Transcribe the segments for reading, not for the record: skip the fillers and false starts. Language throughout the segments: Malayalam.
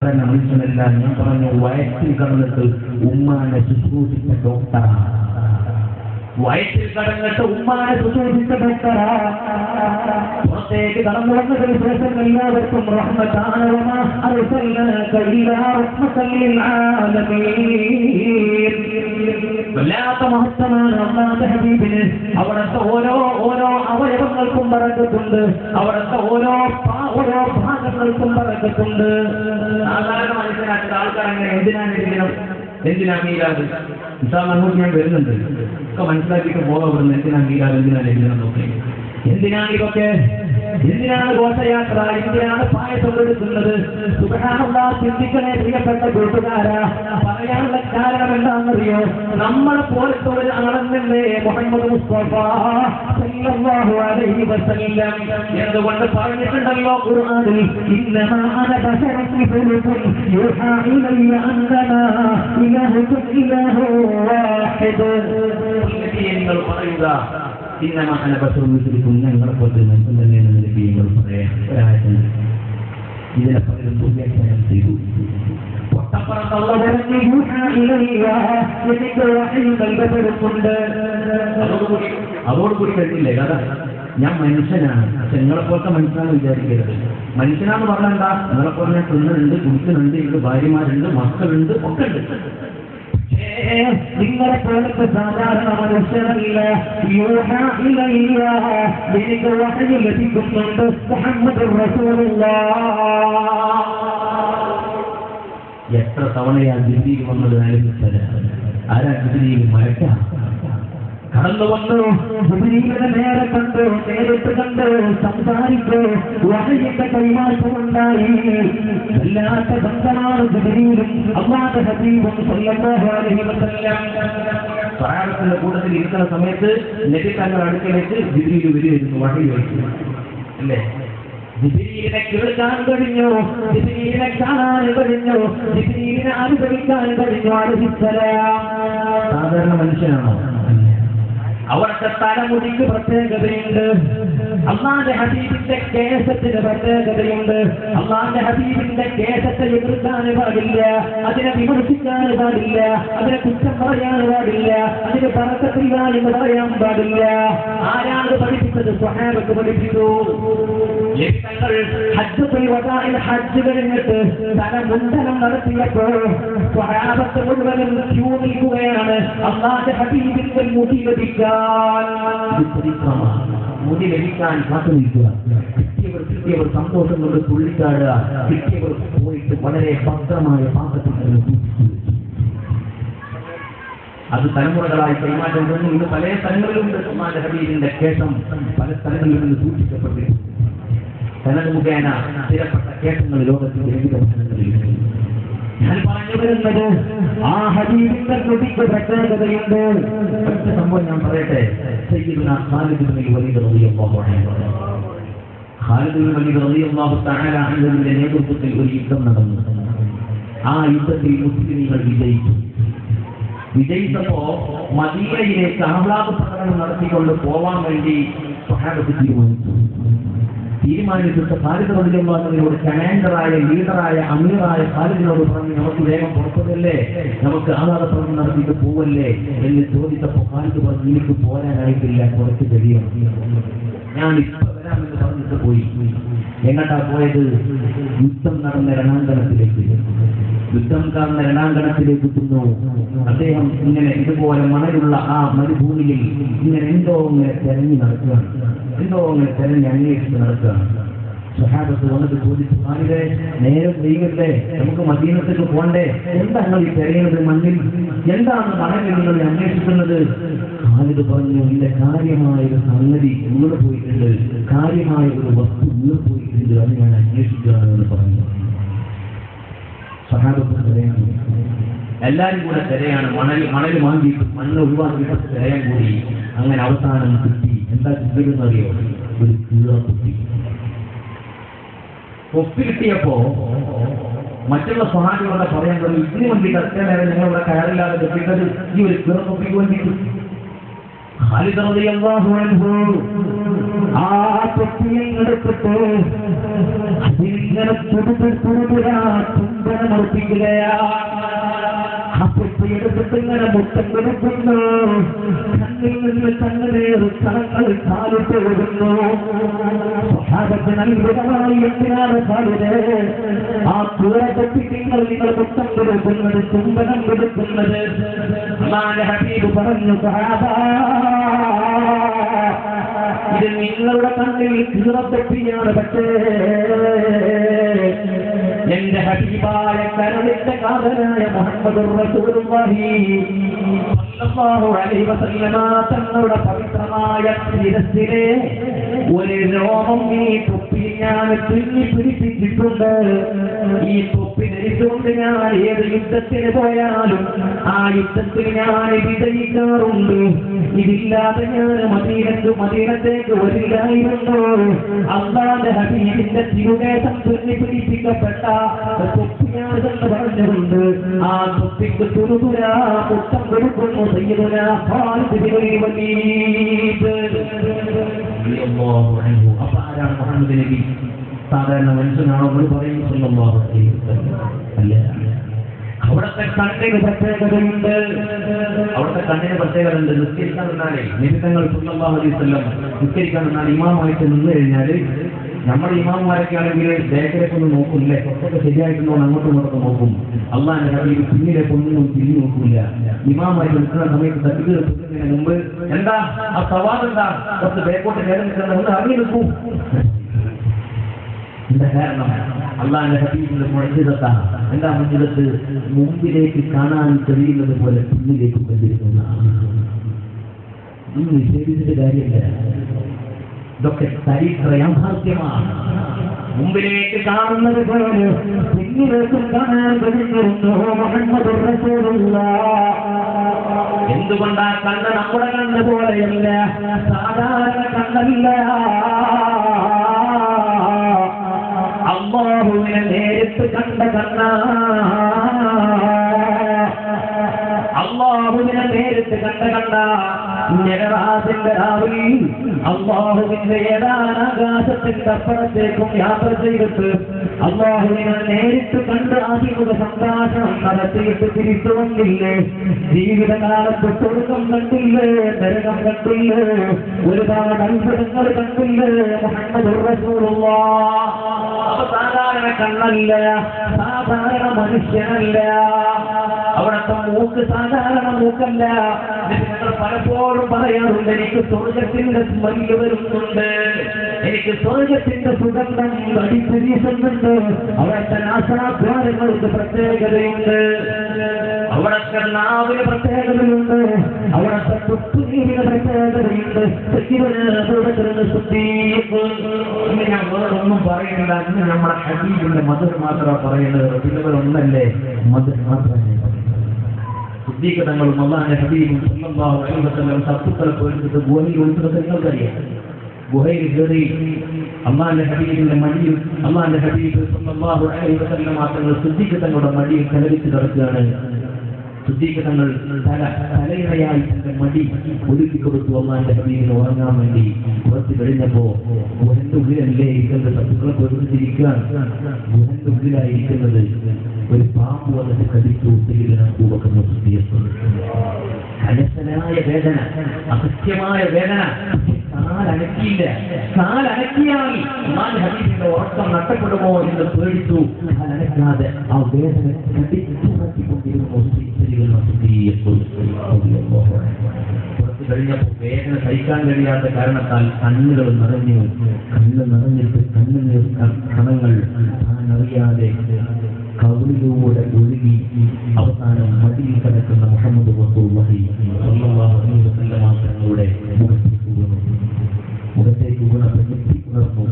മനുഷ്യനല്ല. ഞാൻ പറഞ്ഞു വയറ്റിൽ കടന്നിട്ട് ഉമ്മാനെ ശുശ്രൂഷിച്ച ഡോക്ടറാ. വയറ്റിൽ കടന്നിട്ട് ഉമ്മാനെ ശുശ്രൂഷിച്ച ഡോക്ടറാ. പുറത്തേക്ക് കടന്നു വന്നതിന് ശേഷം എല്ലാവർക്കും വല്ലാത്ത മഹത്വമാണ് അല്ലാഹുവിന്റെ ഹബീബിന്. അവിടുത്തെ ഓരോ അവയവങ്ങൾക്കും ബറക്കത്തുണ്ട്. അവിടുത്തെ ഓരോ ഭാഗങ്ങൾക്കും ബറക്കത്തുണ്ട്. സാധാരണ മനസ്സിലാക്കുന്ന ആൾക്കാരങ്ങനെ എന്തിനാ മീരാത് അങ്ങോട്ട് ഞാൻ വരുന്നുണ്ട് ഒക്കെ മനസ്സിലാക്കിയിട്ട് പോകാൻ വരുന്നത്. എന്തിനാ മീരാത്, എന്തിനാ ലഭിക്കണം നോക്കി, എന്തിനാണ് ഇതൊക്കെ, എന്തിനാണ് ഘോഷയാത്ര, എന്തിനാണ് പായസം എടുക്കുന്നത്? സുബ്ഹാനല്ലാഹ്, ചിന്തിക്കണേ പ്രിയപ്പെട്ട കൂട്ടുകാരാ. പറയാനുള്ള കാരണം എന്താണെന്നറിയോ? നമ്മളെ പോലത്തെ ഒരു ആളെന്നല്ലേ മുഹമ്മദ് മുസ്തഫ സല്ലല്ലാഹു അലൈഹി വസല്ലം എന്തുകൊണ്ട് പറഞ്ഞിട്ടുണ്ടല്ലോ ഖുർആനിൽ, ഇന്നമാ അന ബശറുൻ മിസ്ലുക്കും യൂഹാ ഇലയ്യ അന്നമാ ഇലാഹുകും ഇലാഹുൻ വാഹിദ്. നിങ്ങൾ പറയുക, ഇന്നമാ അന ബശറുൻ മിസ്ലുക്കും, ഞങ്ങളെ പോലെ മനുഷ്യൻ തന്നെയാണ് നിങ്ങൾ പറയാം. ഒരാഴ്ച ഇതിനെ പകരം ദുർവ്യാഖ്യാനം ചെയ്തു. അതോടുകൂടി കഴിഞ്ഞില്ലേ കഥ. ഞാൻ മനുഷ്യനാണ്, പക്ഷെ നിങ്ങളെപ്പോലത്തെ മനുഷ്യനാണ് വിചാരിക്കരുത്. മനുഷ്യനാന്ന് പറഞ്ഞാൽ എന്താ? നിങ്ങളെപ്പോലെ ഞാൻ തിന്നുന്നുണ്ട്, കുടിക്കുന്നുണ്ട്, എനിക്ക് ഭാര്യമാരുണ്ട്, മക്കളുണ്ട്, ഒക്കെ ഉണ്ട്. നിങ്ങളെ പോലത്തെ സാധാരണ മനുഷ്യരല്ല. എനിക്ക് വഹയി ലഭിക്കുന്നുണ്ട്. മുഹമ്മദുർ റസൂലുള്ളാഹ്. എത്ര തവണയാണ് ജിബ്രീൽ വന്നത് ആലോചിച്ചത്? ആരാ ജിബ്രീൽ? മലക്കാ. കടന്നു വന്നു, ജിബ്രീലിനെ നേരെ കണ്ടു, നേരിട്ട് കണ്ട് സംസാരിച്ചു, വഹയിന്റെ കൈമാറ്റമുണ്ടായി. വല്ലാത്ത ബന്ധമാണ് ജിബ്രീലും അല്ലാഹുവിന്റെ ഹബീബും സല്ലല്ലാഹു അലൈഹി വസല്ലം. സഹാബത്തിന്റെ കൂട്ടത്തിൽ ഇരിക്കുന്ന സമയത്ത് നബി തങ്ങളുടെ അടുക്കലേക്ക് ജിബ്രീൽ വരികയായിരുന്നു, വഹയി വഹിച്ചു അല്ലേ? ജിബ്രീലിനെ കേൾക്കാൻ കഴിഞ്ഞു, ജിബ്രീലിനെ കാണാൻ കഴിഞ്ഞു, ജിബ്രീലിനെ അനുഭവിക്കാൻ കഴിഞ്ഞു അലൈഹിസ്സലാം. സാധാരണ മനുഷ്യനാണോ? അവിടുത്തെ തലമുടിക്ക് പ്രത്യേകതയുണ്ട്. അല്ലാഹുവിന്റെ ഹബീബിന്റെ കേശത്തിന് പ്രത്യേകതയുണ്ട്. അല്ലാഹുവിന്റെ ഹബീബിന്റെ കേശത്തെ എതിർക്കാൻ പാടില്ല, അതിനെ വിമർശിക്കാൻ പാടില്ല, അതിനെ കുറ്റം പറയാൻ പാടില്ല, അതിന് ബറക്കത്തില്ല എന്ന് പറയാൻ പാടില്ല. ആരാണ് പഠിപ്പിച്ചത്? സ്വഹാബത്ത് പഠിപ്പിച്ചു. ഹജ്ജ് കഴിഞ്ഞിട്ട് തലമുണ്ടനം നടത്തിയപ്പോൾ സ്വഹാബത്ത് മുഴുവനും ക്യൂ നിൽക്കുകയാണ് അല്ലാഹുവിന്റെ ഹബീബിന്റെ മുടി ലഭിക്കാൻ. മുടി ലഭിക്കാൻ കാത്തു നിൽക്കുക. കിട്ടിയവർ സന്തോഷം കൊണ്ട് തുള്ളിക്കാടുക, കിട്ടിയവർ പോയിട്ട് വളരെ ഭദ്രമായ പാത്രത്തിൽ നിന്ന് അത് തലമുറകളായി കൈമാറ്റം വന്നു. ഇന്ന് പല സ്ഥലങ്ങളിലുണ്ട് അല്ലാഹുവിന്റെ ഹബീബിന്റെ കേശം പല സ്ഥലങ്ങളിൽ നിന്ന് സൂക്ഷിക്കപ്പെട്ടിട്ടുണ്ട്. തനത് മുഖേന സ്ഥിരപ്പെട്ട കേശങ്ങൾ ലോകത്തിന്റെ വിവിധ സ്ഥലങ്ങളിലുണ്ട്. ഞാൻ പറഞ്ഞു വരുന്നത് ആ ഹബീബിന്റെ മുടിക്ക് പ്രത്യേകതയുണ്ട്. ഒറ്റ സംഭവം ഞാൻ പറയട്ടെ. സയ്യിദുനാ ഖാലിദ് ഇബ്നുൽ വലീദ് റളിയല്ലാഹു അൻഹു, ഖാലിദ് ഇബ്നുൽ വലീദ് റളിയല്ലാഹു തആല അൻഹുവിന്റെ നേതൃത്വത്തിൽ ഒരു യുദ്ധം നടന്നു. ആ യുദ്ധത്തിൽ മുസ്ലിമീങ്ങൾ വിജയിച്ചപ്പോ മദീനയിലേക്ക് ആഹ്ലാദ പ്രകടനം നടത്തിക്കൊണ്ട് പോവാൻ വേണ്ടി സ്വഹാബത്ത് തീരുമാനിച്ചിട്ട് ഖാലിദ് റളിയല്ലാഹു അൻഹുവിനോട് കമാൻഡറായ, ലീഡറായ, അമീറായ ഖാലിദിനോട് പറഞ്ഞു, നമുക്ക് വേഗം പുറപ്പെടുകയല്ലേ, നമുക്ക് ആഹ്ലാദ പ്രകടനം നടത്തിയിട്ട് പോവല്ലേ എന്ന് ചോദിച്ചപ്പോൾ ഖാലിദ് പറഞ്ഞു, എനിക്ക് പോരാനായിട്ടില്ല, കുറച്ച് കഴിയണം, ഞാൻ ഇപ്പൊ വരാമെന്ന് പറഞ്ഞിട്ട് പോയി. എങ്ങോട്ടാ പോയത്? യുദ്ധം നടന്ന രണാങ്കണത്തിലേക്ക്. യുദ്ധം നടന്ന രണാങ്കണത്തിലേക്ക് ചെന്നു. അദ്ദേഹം ഇങ്ങനെ ഇതുപോലെ മണലുള്ള ആ മരുഭൂമിയിൽ ഇങ്ങനെ എന്തോ ഇങ്ങനെ തെരഞ്ഞു നടക്കുകയാണ്, എന്തോ ഇങ്ങനെ തെരഞ്ഞ് അന്വേഷിച്ച് നടക്കുകയാണ്. സ്വഹാബത്ത് വന്നിട്ട് ചോദിച്ചു, ഖാലിദേ, നേരം വൈകല്ലേ, നമുക്ക് മദീനത്തേക്ക് പോകണ്ടേ, എന്താ നിങ്ങൾ ഈ തെരയുന്നത് മണ്ണിൽ, എന്താണ് മണലിൽ നിങ്ങൾ അന്വേഷിക്കുന്നത്? ഖാലിദ് പറഞ്ഞു, ഇതിന്റെ കാര്യമായ ഒരു സംഗതി വീണ് പോയിട്ടുണ്ട്, കാര്യമായ ഒരു വസ്തു വീണ് പോയിട്ടുണ്ട്, അത് ഞാൻ അന്വേഷിക്കുകയാണെന്ന് പറഞ്ഞു. സഹാബത്ത് തിരയാണ്, എല്ലാവരും കൂടെ തിരയാണ്. മണൽ വാങ്ങിയിട്ട് മണ്ണ് ഒഴിവാക്കിയിട്ട് തിരയാൻ കൂടി. അങ്ങനെ അവസാനം കിട്ടി. എന്താ കിട്ടിയെന്നറിയോ? ഒരു കീറക്കുട്ടി. കൊപ്പി കിട്ടിയപ്പോ മറ്റുള്ള സഹാബികളോടെ പറയാൻ തുടങ്ങി, ഇതിന് വേണ്ടിയിട്ട് അത്ര നേരം ഞങ്ങളിവിടെ കയറില്ലാതെ കിട്ടിയത് ഈ ഒരു കീറക്കൊപ്പിക്ക് വേണ്ടിയിട്ട്. ഖാലിദ് റളിയല്ലാഹു അൻഹു ആ തൊപ്പിയെ എടുത്തിട്ട് അതിങ്ങനെ തുടുതുരാ തുമ്പ ചുംബനം അർപ്പിക്കുകയാണ്. എടുത്തിട്ട് ഇങ്ങനെ മുത്തം കൊടുക്കുന്നു. കണ്ണിൽ നിന്ന് കണ്ണുനേറ് കണങ്ങൾ കാലിട്ട് ഒഴുകുന്നു. സ്വഭാവത്തിന് അത്ഭുതമായി എന്തിനാണ് കാലില് ആ കൂറത്തെത്തി നിങ്ങൾ മുത്തം കൊടുക്കുന്നത്, ചുംബനം കൊടുക്കുന്നത്? അല്ലാഹുവിന്റെ ഹബീബ് പറഞ്ഞു, സഹാബാ, ഇത് നിങ്ങളുടെ കണ്ണിൽ കൂറത്തെത്തിയാണ്. പക്ഷേ എന്റെ ഹബീബായ കരളിന്റെ കാതലായ മുഹമ്മദുർ റസൂലുള്ളാഹി സ്വല്ലല്ലാഹു അലൈഹി വസല്ലമ തങ്ങളുടെ പവിത്രമായ ശിരസ്സിലെ ഒരു രോമം ഈ തൊപ്പി ഞാൻ തുന്നി പിടിപ്പിച്ചിട്ടുണ്ട്. ഈ തൊപ്പി ധരിച്ചുകൊണ്ട് ഞാൻ ഏത് യുദ്ധത്തിന് പോയാലും ആ യുദ്ധത്തിൽ ഞാൻ വിജയിക്കാറുണ്ട്. ഇതില്ലാതെ ഞാൻ മദീനത്തേക്ക് വരില്ലായിരുന്നു. അല്ലാഹുവിന്റെ ഹബീബിന്റെ തിരുവേഷം തുന്നി പിടിപ്പിക്കപ്പെട്ട തൊപ്പിയാണെന്ന് പറഞ്ഞുകൊണ്ട് ആ തൊപ്പിക്ക് തുരുതുരാ മുത്തം കൊടുക്കുന്നു സയ്യിദുനാ ഖാലിദ് ബിൻ വലീദ് റളിയല്ലാഹു അൻഹു. അപ്പോൾ ആരാണ് മുഹമ്മദ് നബി? സാധാരണ മനുഷ്യനാണോ എന്ന് പറയും സല്ലല്ലാഹു അലൈഹി വസല്ലം? അല്ല. അവിടുത്തെ കണ്ണിന് പ്രത്യേകതയുണ്ട്. അവിടുത്തെ കണ്ണിന് പ്രത്യേകത ഉണ്ട്. നിസ്കരിക്കാൻ നിന്നാലേ നിമിത്തങ്ങൾ സല്ലല്ലാഹു അലൈഹി വസല്ലം നിസ്കരിക്കാൻ നിന്നാൽ ഇമാമായിട്ട് നിന്ന് കഴിഞ്ഞാൽ നമ്മുടെ ഇമാമുമാരൊക്കെ ആണെങ്കിൽ ബേക്കിലേക്ക് ഒന്നും നോക്കില്ലേ, കുറച്ചൊക്കെ ശരിയായിട്ടുണ്ടോ അങ്ങോട്ടും ഇങ്ങോട്ടൊക്കെ നോക്കും. അള്ളാഹിന്റെ ഹബീബ് പിന്നിലേക്ക് ഒന്നും തിരിഞ്ഞു നോക്കില്ല. ഇമാമായി നിൽക്കുന്ന സമയത്ത് തക്ബീർ ചൊല്ലുന്നതിന് മുമ്പ് എന്താ ആ സവാദ് എന്താ കുറച്ച് ബേക്കോട്ട് കയറി നിൽക്കുന്ന ഒന്ന് അറിഞ്ഞു നിൽക്കൂ. എന്താ കാരണം? അള്ളാഹിന്റെ ഹബീബിന്റെ മുഅ്ജിസത്താണ്. എന്താ മുഅ്ജിസത്ത്? മുമ്പിലേക്ക് കാണാൻ കഴിയുന്നത് പോലെ പിന്നിലേക്ക് കൊണ്ടിരിക്കുന്ന നിഷേധിച്ചിട്ട് കാര്യമില്ല. ഇതൊക്കെ ചരിത്ര യാഥാർത്ഥ്യമാണ്. മുമ്പിലേക്ക് കാണുന്നത് പോലെ പിന്നിലേക്കും കാണാൻ കഴിയുന്നു മുഹമ്മദുർ റസൂലുള്ളാഹ്. എന്തുകൊണ്ടാ കണ്ണ് നമ്മുടെ കണ്ണ് പോലെയല്ല, സാധാരണ കണ്ണല്ല. അല്ലാഹുവിനെ നേരിട്ട് കണ്ട കണ്ണാ. അല്ലാഹുവിനെ നേരിട്ട് കണ്ട കണ്ട മെഹറാജിന്റെ രാവിൽ അല്ലാഹുവിന്റെ ഏതാനാകാശത്തിന്റെ അപ്പുറത്തേക്കും യാത്ര ചെയ്തിട്ട് അല്ലാഹുവിനെ നേരിട്ട് കണ്ട് ആദ്യമുഖ സംഭാഷണം നടത്തിയിട്ട് തിരിച്ചു വന്നില്ലേ? ജീവിതകാലത്ത് സ്വർഗം കണ്ടില്ലേ, നരകം കണ്ടില്ലേ, ഒരുപാട് അത്ഭുതങ്ങൾ കണ്ടില്ലേ? മുഹമ്മദുർ റസൂലുള്ളാഹ് സാധാരണ കണ്ണല്ല, സാധാരണ മനുഷ്യനല്ല. അവിടുത്തെ മൂക്ക് സാധാരണ മൂക്കല്ല. നിങ്ങൾ പലപ്പോഴും പറയാറുണ്ട്, എനിക്ക് സ്വർഗത്തിന്റെ സ്മരിൽ വരുന്നുണ്ട്, എനിക്ക് സ്വർഗത്തിന്റെ സുഗന്ധം അടിപ്പിരിയുന്നുണ്ട്. അവിടുത്തെ നാശാദ്വാരങ്ങൾക്ക് പ്രത്യേകതയുണ്ട്, അവിടുത്തെ നാവിന് പ്രത്യേകതയുണ്ട്, അവിടുത്തെ തുപ്പുനീരിന് പ്രത്യേകതയുണ്ട്. ഞാൻ വേറൊന്നും പറയുന്നില്ല. ഇന്ന് നമ്മുടെ ഹബീബിന്റെ മധുർ മാത്രമാണ് പറയുന്നത്. പിള്ളേരൊന്നല്ലേ മധുർ മാത്രമേ. സിദ്ദീഖുകളും അല്ലാഹുവിന്റെ ഹബീബും സല്ലല്ലാഹു അലൈഹി വസല്ലം സത്തുക്കളെ പോയിട്ട് ഗുഹയിൽ ഒളിച്ചത് നിങ്ങൾക്കറിയാം. ഗുഹയിൽ കയറി അല്ലാഹുവിന്റെ ഹബീബിന്റെ മടിയിൽ അല്ലാഹുവിന്റെ ഹബീബ് സല്ലല്ലാഹു അലൈഹി വസല്ലം മാത്രങ്ങൾ സിദ്ദീഖുകളുടെ മടിയിൽ കലവിച്ച് കിടക്കുകയാണ്. സിദ്ദീഖുകൾ തലയിണയായി തന്റെ മടി ഒതുക്കി കൊടുത്തു അല്ലാഹുവിന്റെ ഹബീബിന് ഉറങ്ങാൻ വേണ്ടി. കുറച്ച് കഴിഞ്ഞപ്പോ ഗുഹന്റെ ഉള്ളിലല്ലേ ഇരിക്കുന്നത്, സത്തുക്കളെ പൊരുത്തിരിക്കാൻ ഗുഹന്റെ ഉള്ളിലായിരിക്കുന്നത്. ഒരു പാമ്പ് വന്നിട്ട് കടിച്ചു പൂവക്കുന്നു. കലശനായ വേദന, അസത്യമായ വേദന. കാലനക്കിയില്ല. കാലനക്കിയാൽ ഹബീബിന്റെ ഉറക്കം നഷ്ടപ്പെടുമോ എന്ന് പേടിച്ചു. കാലനക്കാതെ ആ വേദന കടിച്ചുകൊണ്ടിരുന്നു. കുറച്ച് കഴിഞ്ഞപ്പോൾ വേദന സഹിക്കാൻ കഴിയാത്ത കാരണത്താൽ കണ്ണുകൾ നിറഞ്ഞു. കണ്ണ് നിറഞ്ഞിട്ട് കണ്ണുനീർ കണങ്ങൾ താൻ അറിയാതെ കവിളിലൂടെ ഒഴുകി അവസാനം മടിയിൽ കിടക്കുന്ന മുഹമ്മദ് റസൂലുള്ളാഹി സ്വല്ലല്ലാഹു അലൈഹി വസല്ലം തങ്ങളുടെ മുഖത്തേക്ക് വീണപ്പോൾ ഞെട്ടിപ്പുണർന്നു.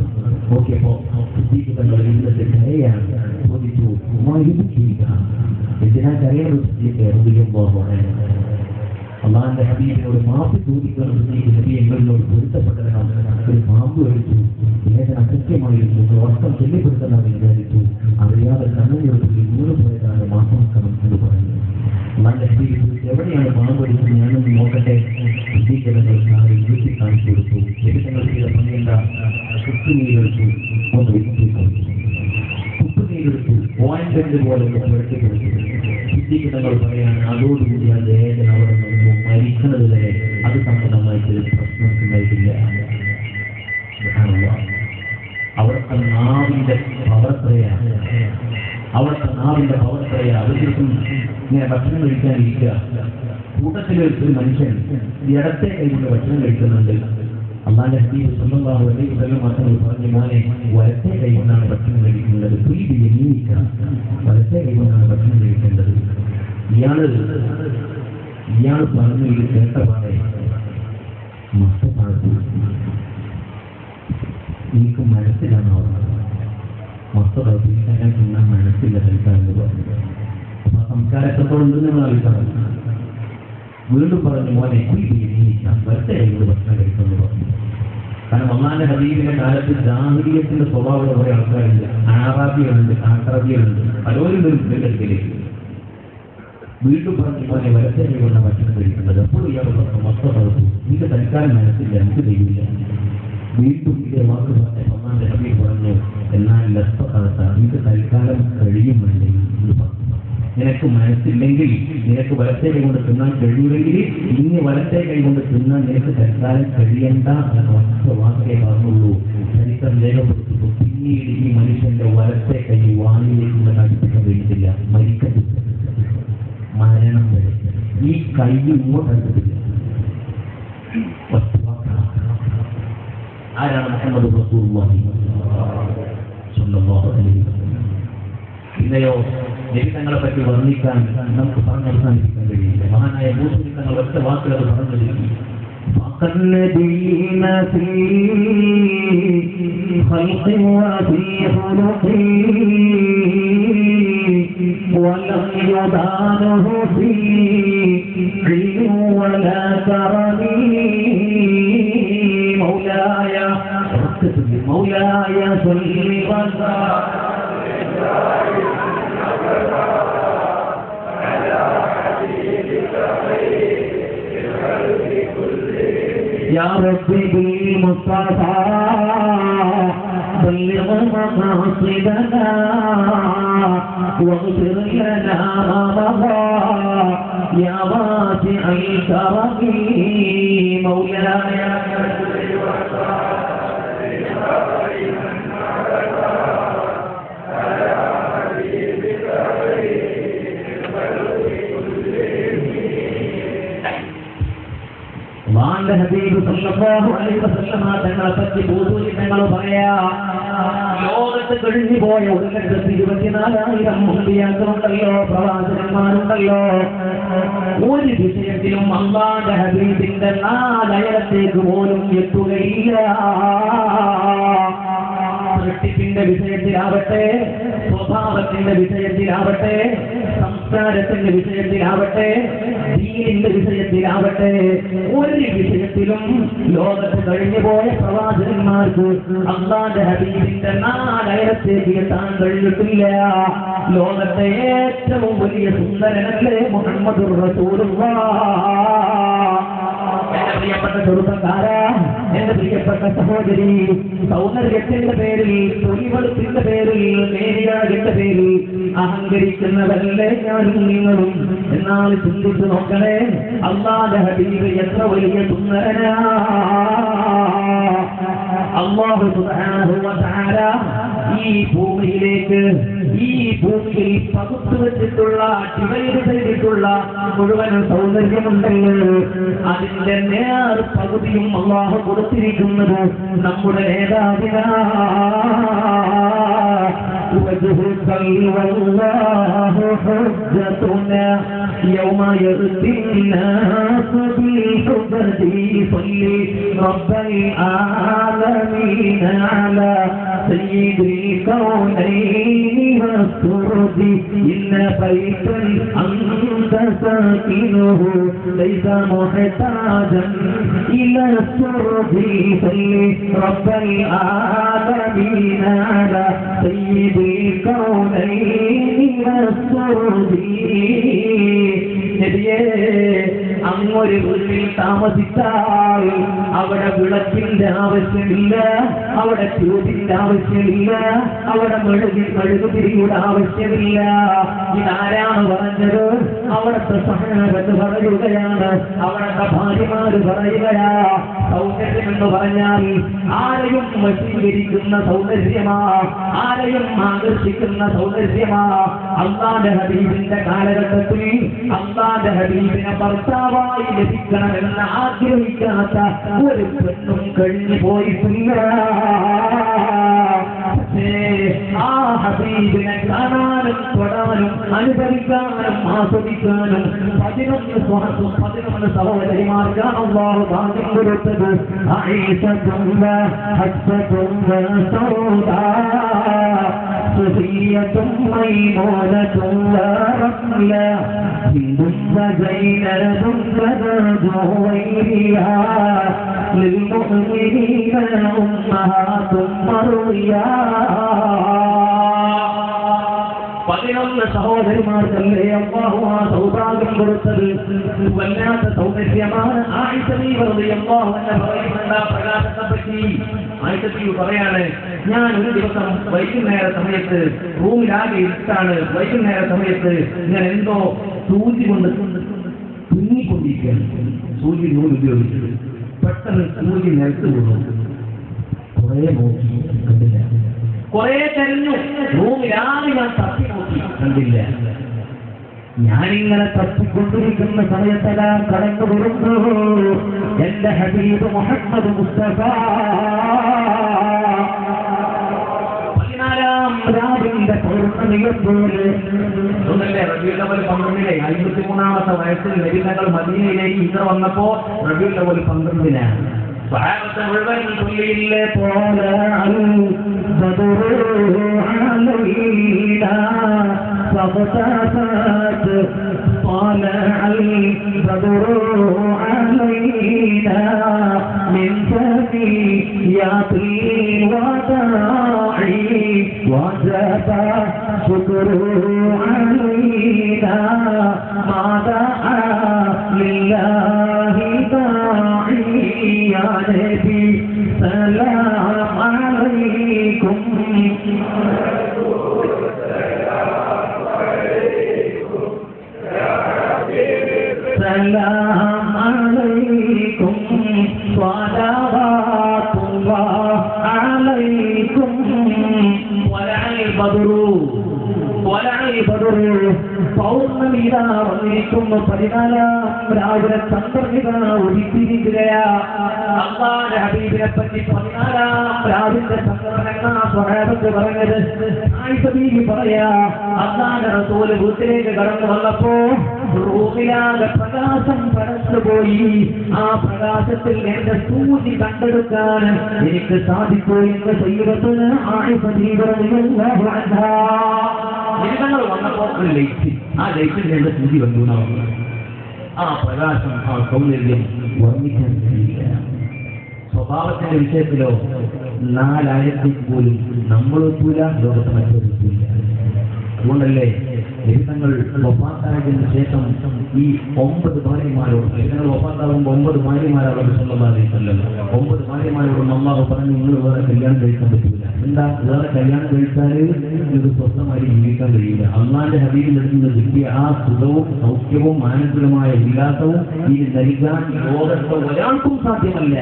നോക്കിയപ്പോ സിദ്ദീഖുകൾ ഇന്നത്തെ കരയാണ്. ചോദിച്ചു, എന്തിനാ കരയാണ്? അള്ളാഹിന്റെ ഹബീബിനോട് മാപ്പ് ചോദിക്കണം. നബി എന്നോട് പൊരുത്തപ്പെടണം. ഒരു പാമ്പ് കഴിച്ചു, വേദന അസത്യമായിരുന്നു, ഉറക്കം ചൊല്ലിപ്പെടുത്തണമെന്ന് വിചാരിച്ചു. അറിയാതെ കണ്ണുനീർത്തിൽ വീണുപോയതാണ്, മാസമാക്കണം എന്ന് പറഞ്ഞു. അള്ളാഹിന്റെ ഹബീബ് എവിടെയാണ് പാമ്പ് കഴിച്ചത് ഞാനൊന്ന് നോക്കട്ടെ. സിദ്ദീഖുകൾ വീട്ടിൽ കാണിച്ചു കൊടുത്തു. ലഭിതങ്ങൾ ചെയ്ത പണിയെന്താ? ഉപ്പുനീരെടുത്തു, ഒന്ന് ഉപ്പുനീരെടുത്തു, ഓയിൻമെന്റ് ഇതുപോലെ ചിന്തിക്കുന്നവർ പറയാണ് അതോടുകൂടി ആ വേദന അവിടെ നിന്നു മരിക്കുന്നത് വരെ അത് സംബന്ധമായിട്ട് പ്രശ്നമുണ്ടായിട്ടില്ല. അവിടുത്തെ നാവിന്റെ പവർത്രയാണ്, അവിടുത്തെ നാവിന്റെ പവർത്രയാണ്. അവർക്കും ഇങ്ങനെ ഭക്ഷണം കഴിക്കാനിരിക്കുക. കൂട്ടത്തിൽ ഒരു മനുഷ്യൻ ഇടത്തെ കൈകൊണ്ട് ഭക്ഷണം കഴിക്കുന്നുണ്ട്. അള്ളാന്റെ ഹബീബ് സല്ലല്ലാഹു അലൈഹി വസല്ലം മാത്രം പറഞ്ഞു, മോനെ വലത്തെ കൈകൊണ്ടാണ് ഭക്ഷണം കഴിക്കേണ്ടത്, വലത്തെ കൈകൊണ്ടാണ് ഭക്ഷണം കഴിക്കേണ്ടത്. ഇയാൾ പറഞ്ഞു ഇത് കേട്ടപാടെ മസ്തപ്പാടത്തു എനിക്ക് മനസ്സിലാണ് പറഞ്ഞത്. മസ്തപ്പാടത്തു തിന്നാൻ മനസ്സില്ല കഴിക്കാമെന്ന് പറഞ്ഞു. അപ്പൊ ആ സംസ്കാരം എത്രത്തോളം ഉണ്ടെന്ന് നമ്മൾ അറിയിക്കണം. വീണ്ടും പറഞ്ഞു, മോനെ വലത്തെ കൈകൊണ്ട് ഭക്ഷണം കഴിക്കുമെന്ന് പറഞ്ഞു. കാരണം അള്ളാന്റെ ഹബീബിന്റെ കാലത്ത് ജാഹിലിയ്യത്തിന്റെ സ്വഭാവം കുറെ ആൾക്കാരുണ്ട്. ആറാബികളുണ്ട്, കാട്ടറബികളുണ്ട്, പലരും വരും വീട്ടിലേക്ക്. വീണ്ടും പറഞ്ഞു, മോനെ വലത്തെ കൈകൊണ്ട് ഭക്ഷണം കഴിക്കുന്നത്. എപ്പോഴും ഇയാൾ പറഞ്ഞു, മസ്തപ്പാടത്തു എനിക്ക് തൽക്കാലം മനസ്സില്ല, എനിക്ക് കഴിയില്ല. വീണ്ടും ഇതേ വാക്ക് പറഞ്ഞ അള്ളാന്റെ ഹബീബ് പറഞ്ഞു, എന്നാൽ ലസ്തക്കാലത്ത എനിക്ക് തൽക്കാലം കഴിയുമെങ്കിൽ നിനക്ക് മനസ്സില്ലെങ്കിൽ, നിനക്ക് വലത്തെ കൈ കൊണ്ട് തിന്നാൻ കഴിയുമെങ്കിൽ ഇനി വലത്തെ കൈ കൊണ്ട് തിന്നാൻ നിനക്ക് തൽക്കാലം കഴിയണ്ട എന്ന ഒറ്റ വാക്കേ പറഞ്ഞുള്ളൂ. ചരിത്രം രേഖപ്പെടുത്തുന്നു. പിന്നീട് ഈ മനുഷ്യന്റെ വലത്തെ കൈ വാനിലേക്ക് അടുപ്പിക്കാൻ കഴിയത്തില്ല, മരിക്കത്തില്ല, മരണം വരെ ഈ കൈ ഇങ്ങോട്ട് അടുത്തില്ല. ആരാണ്? മുഹമ്മദ് റസൂലുള്ളാഹി സ്വല്ലല്ലാഹു അലൈഹി വസല്ലം. ഇന്നയോ നിബിതങ്ങളെ പറ്റി വർണ്ണിക്കാൻ നമുക്ക് പറഞ്ഞ് അവസാനിപ്പിക്കാൻ കഴിയില്ല. മഹാനായ മൂസ തങ്ങൾ ഒറ്റ വാക്കുകൾ പറഞ്ഞിരിക്കുന്നു. മൗലായ സ്വല്ലി يا ربي بالمصطفى بلغ مقاصدنا واغفر لنا ما مضى يا واسع الكرم مولاي ഹബീബ് സല്ലല്ലാഹു അലൈഹി വസല്ലം തങ്ങളെ പറ്റി ബോധൂരി തങ്ങൾ പറയാ, ലോകത്ത് കഴിഞ്ഞു പോയ 1,24,000 മുമ്പിയാക്കളുണ്ടല്ലോ, പ്രവാചകന്മാരുണ്ടല്ലോ. ഒരു വിഷയത്തിലും അല്ലാഹുവിന്റെ ഹബീബിന്റെ 4 അയലത്തേക്ക് പോലും എത്തുകയില്ല. സൃഷ്ടിപ്പിന്റെ വിഷയത്തിലാവട്ടെ, സ്വഭാവത്തിന്റെ വിഷയത്തിലാവട്ടെ, സംസ്കാരത്തിന്റെ വിഷയത്തിലാവട്ടെ, ദീനിന്റെ വിഷയത്തിലാവട്ടെ, ഒരു വിഷയത്തിലും ലോകത്ത് കഴിഞ്ഞുപോയ പ്രവാചകന്മാർക്ക് അല്ലാഹുവിന്റെ ഹബീബിന്റെ 4 അയലത്തേക്ക് എത്താൻ കഴിഞ്ഞിട്ടില്ല. ലോകത്തെ ഏറ്റവും വലിയ സുന്ദരനല്ലേ മുഹമ്മദുർ റസൂലുള്ളാഹ്. എന്റെ പ്രിയപ്പെട്ട ചെറുപ്പക്കാരാ, എന്റെ പ്രിയപ്പെട്ട സഹോദരി, സൗന്ദര്യത്തിന്റെ പേരിൽ, തൊലിവെളുപ്പിന്റെ പേരിൽ, നേരിയാകിന്റെ പേരിൽ അഹങ്കരിക്കുന്നവരല്ലേ ഞാനും നിങ്ങളും. എന്നാൽ ചിന്തിച്ചു നോക്കണേ, അല്ലാഹുവിന്റെ ഹബീബ് എത്ര വലിയ സുന്ദരനാ. അല്ലാഹു സുബ്ഹാനഹു വ തആല ഈ ഭൂമിയിലേക്ക്, ഈ ഭൂമിയിൽ പകുത്തു വെച്ചിട്ടുള്ള, ഡിവൈഡ് ചെയ്തിട്ടുള്ള മുഴുവൻ സൗന്ദര്യമുണ്ടല്ലോ, അതിന്റെ നേർ പകുതിയും അല്ലാഹു കൊടുത്തിരിക്കുന്നത് നമ്മുടെ നേതാവിനാ. وجهك والله حجتنا يوم يأتي الناس بالحجج صل رب العالمين على سيد الكونين والسرد إن بيتا أنت ساكنه ليس محتاجا إلى السرد صل رب العالمين على سيد الكونين والسرد. നബിയേ, അങ്ങൊരു വീട്ടിൽ താമസിച്ചാൽ അവിടെ വിളക്കിന്റെ ആവശ്യമില്ല, അവിടെ ട്യൂബിന്റെ ആവശ്യമില്ല, അവിടെ മെഴുകുതിരിയുടെ ആവശ്യമില്ല. ഇതാരാണ് പറഞ്ഞത്? അവിടുത്തെ സഹാബത്ത് പറയുകയാണ്, അവിടുത്തെ ഭാര്യമാര് പറയുകയാ. സൗന്ദര്യം എന്ന് പറഞ്ഞാൽ ആരെയും വശീകരിക്കുന്ന സൗന്ദര്യമാ, ആരെയും ആകർഷിക്കുന്ന സൗന്ദര്യമാ. അല്ലാഹുവിന്റെ ഹബീബിന്റെ കാലഘട്ടത്തിൽ അല്ലാഹുവിന്റെ ഹബീബിനെ ഭർത്താവായി ലഭിക്കണമെന്ന് ആഗ്രഹിക്കാത്ത ഒരു പെണ്ണും കഴിഞ്ഞു പോയിട്ടില്ല. ആ ഹബീബിനെ കാണാനും തൊടാനും അനുഭവിക്കാനും ആസ്വദിക്കാനും 11 സഹോദരിമാർക്കാണ് അല്ലാഹു ഭാഗ്യം കൊടുത്തത്. ആയിഷത്തും ഹഫ്സത്തും സൗദാ സുഫിയ്യത്തും മൈമൂനത്തും റംല ഹിന്ദും സൈനബും ജുവൈരിയ ലിൽമുഅ്മിനീന ഉമ്മഹാത്തും മർവിയ. 11 സഹോദരിമാർക്കല്ലേ അല്ലാഹു ആ സൗഭാഗ്യം കൊടുത്തത്. വല്ലാത്ത സൗന്ദര്യമാണ്. ആയിഷ റളിയല്ലാഹു അൻഹ പറയുന്ന പ്രകാശത്തെ പറ്റി ആയിഷ പറയാണ്, ഞാൻ ഒരു ദിവസം വൈകുന്നേര സമയത്ത് റൂമിലാകെ ഇരുട്ടാണ്. വൈകുന്നേര സമയത്ത് ഞാൻ എന്തോ സൂചി കൊണ്ട് തുന്നിക്കൊണ്ടിരിക്കുകയാണ്. സൂചി നൂല് ഉപയോഗിച്ചത്. പെട്ടെന്ന് സൂചി നിലത്ത് വീണു. കുറെ നോക്കി, കണ്ടില്ല. കുറെ തെരഞ്ഞു, റൂമിലാകെ ഞാൻ തപ്പി നോക്കി, കണ്ടില്ല. ഞാനിങ്ങനെ തപ്പിക്കൊണ്ടിരിക്കുന്ന സമയത്തെല്ലാം കടന്നു വരുന്നു എന്റെ ഹബീബ് മുഹമ്മദ് മുസ്തഫ. 14-ാം രാവിന്റെ പൗർണമിയെപ്പോലെ റബീഉൽ അവ്വൽ 12 53-ാമത്തെ വയസ്സിൽ നബി തങ്ങൾ മദീനയിലേക്ക് ഹിജ്റ വന്നപ്പോ റബീഉൽ അവ്വൽ 12-നാണ്. സ്വഹാബത്ത് മുഴുവൻ ചൊല്ലിയില്ലേ, طلع البدر علينا فاغتفت طلع البدر علينا من ثنيات الوداع وجب شكر علينا ما دعا لله داعي يا نبي سلام عليكم. سلام عليكم صلوات الله عليكم. ولع البدر പൗർണമിത വന്നിരിക്കുന്നു. 14-ാം രാവിലെ ചന്ദ്രനിത ഒഴിച്ചിരിക്കുകയാ. അല്ലാഹുവിന്റെ ഹബീബിനെ പറ്റി 14-ാം രാവിലെ ചന്ദ്രനെന്ന സ്വഹാബത്ത് പറഞ്ഞത്. ആയിഷ ബീവി പറയാ, അല്ലാഹുവിന്റെ റസൂൽ വീട്ടിലേക്ക് കടന്നു വന്നപ്പോ റൂമിലാകെ പ്രകാശം പരന്നുപോയി. ആ പ്രകാശത്തിൽ എന്റെ സൂചി കണ്ടെടുക്കാൻ എനിക്ക് സാധിച്ചു എന്ന് സയ്യിദത്തുനാ ആയിഷ ബീവി റളിയല്ലാഹു അൻഹാ. ജനങ്ങൾ വന്നപ്പോൾ ഒരു ലൈറ്റ്, ആ ലൈറ്റിൽ എന്റെ സൂചി വന്നു. ആ പ്രകാശം, ആ സൗന്ദര്യം വർണ്ണിക്കാൻ കഴിയില്ല. സ്വഭാവത്തിന്റെ വിഷയത്തിലോ 4 ആയത്തിൽ പോലും നമ്മളൊത്തൂല, ലോകത്ത് മറ്റൊരുത്തൂല. അതുകൊണ്ടല്ലേ ലളിതങ്ങൾ വഫാത്തായതിനു ശേഷം ഈ 9 ഭാര്യമാരോട്, ലളിതങ്ങൾ വഫാത്താകുമ്പോൾ 9 ഭാര്യമാരോട് സ്വന്തമായിട്ടല്ലോ 9 ഭാര്യമാരോടും അല്ലാഹു പറഞ്ഞു, നിങ്ങൾ വേറെ കല്യാണം കഴിക്കാൻ പറ്റില്ല. എന്താ, വേറെ കല്യാണം കഴിച്ചാൽ ഇത് സ്വസ്ഥമായി ജീവിക്കാൻ കഴിയില്ല. അല്ലാഹുവിന്റെ ഹബീബിന്റെ അടുത്ത് നിന്ന് കിട്ടിയ ആ സുഖവും സൗഖ്യവും മാനസികമായ ഉല്ലാസവും ഇത് നൽകാൻ ലോകത്ത് ഒരാൾക്കും സാധ്യമല്ല.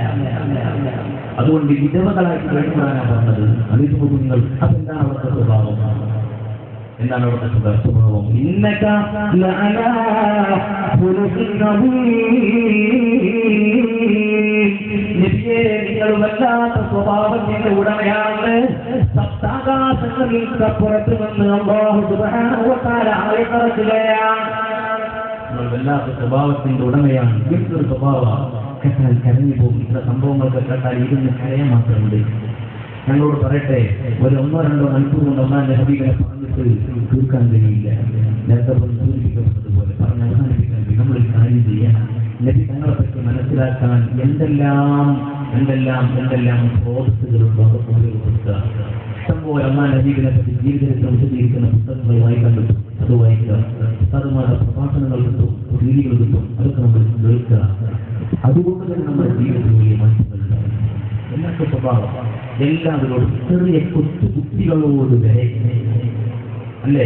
അതുകൊണ്ട് വിധവകളായിട്ട് കഴിക്കാനാണ് പറഞ്ഞത്. അതിന് നിങ്ങൾ അതെന്താണ് അവരുടെ സ്വഭാവം? എന്താണ് അവിടുത്തെ സ്വഭാവം? ഇന്നക ലഅലാ ഖുലുഖിൻ അദീം. നബിയേ, നിങ്ങൾ വല്ലാത്ത സ്വഭാവത്തിന്റെ ഉടമയാണ്. സപ്താകാശങ്ങൾക്ക് നിന്ന് അല്ലാഹു സുബ്ഹാനഹു വ തആല ആയത്തിറക്കുകയാണ്. നിങ്ങൾ വല്ലാത്ത സ്വഭാവത്തിന്റെ ഉടമയാണ്. എന്തൊരു സ്വഭാവമാണ്! കേട്ടാൽ കരഞ്ഞു പോകും. ഇത്ര സംഭവങ്ങളൊക്കെ കേട്ടാൽ ഇരുന്ന് കരയാൻ മാത്രമുണ്ട്. ഞങ്ങളോട് പറയട്ടെ, ഒരു 1-2 മണിക്കൂർ കൊണ്ട് അല്ലാഹുവിന്റെ ഹബീബിനെ പറഞ്ഞിട്ട് തീർക്കാൻ കഴിയില്ല. നേരത്തെ സൂചിപ്പിക്കപ്പെട്ടതുപോലെ പറഞ്ഞ് അവസാനിപ്പിക്കാൻ നമ്മൾ കാര്യം ചെയ്യണം. നബി തങ്ങളെ പറ്റി മനസ്സിലാക്കാൻ എന്തെല്ലാം സ്രോതസ്സുകളുണ്ടോ അതൊക്കെ ഉപയോഗപ്പെടുത്തുക. ഇഷ്ടംപോലെ അല്ലാഹുവിന്റെ ഹബീബിനെ പറ്റി ജീവിതത്തിൽ വിശദീകരിക്കുന്ന പുസ്തകങ്ങൾ വായിക്കാൻ പറ്റും. അത് വായിക്കുക, ഉസ്താദുമാരുടെ പ്രഭാഷണങ്ങൾ കിട്ടും, രീതികൾ കിട്ടും, അതൊക്കെ നമ്മൾ കേൾക്കുക. അതുകൊണ്ട് തന്നെ നമ്മുടെ ജീവിതത്തിൽ വലിയ മാറ്റങ്ങളുണ്ടാവും. എല്ലാവർക്കും സ്വഭാവം എല്ലാവരോടും ചെറിയ കൊച്ചു കുട്ടികളോട് വരെ അല്ലേ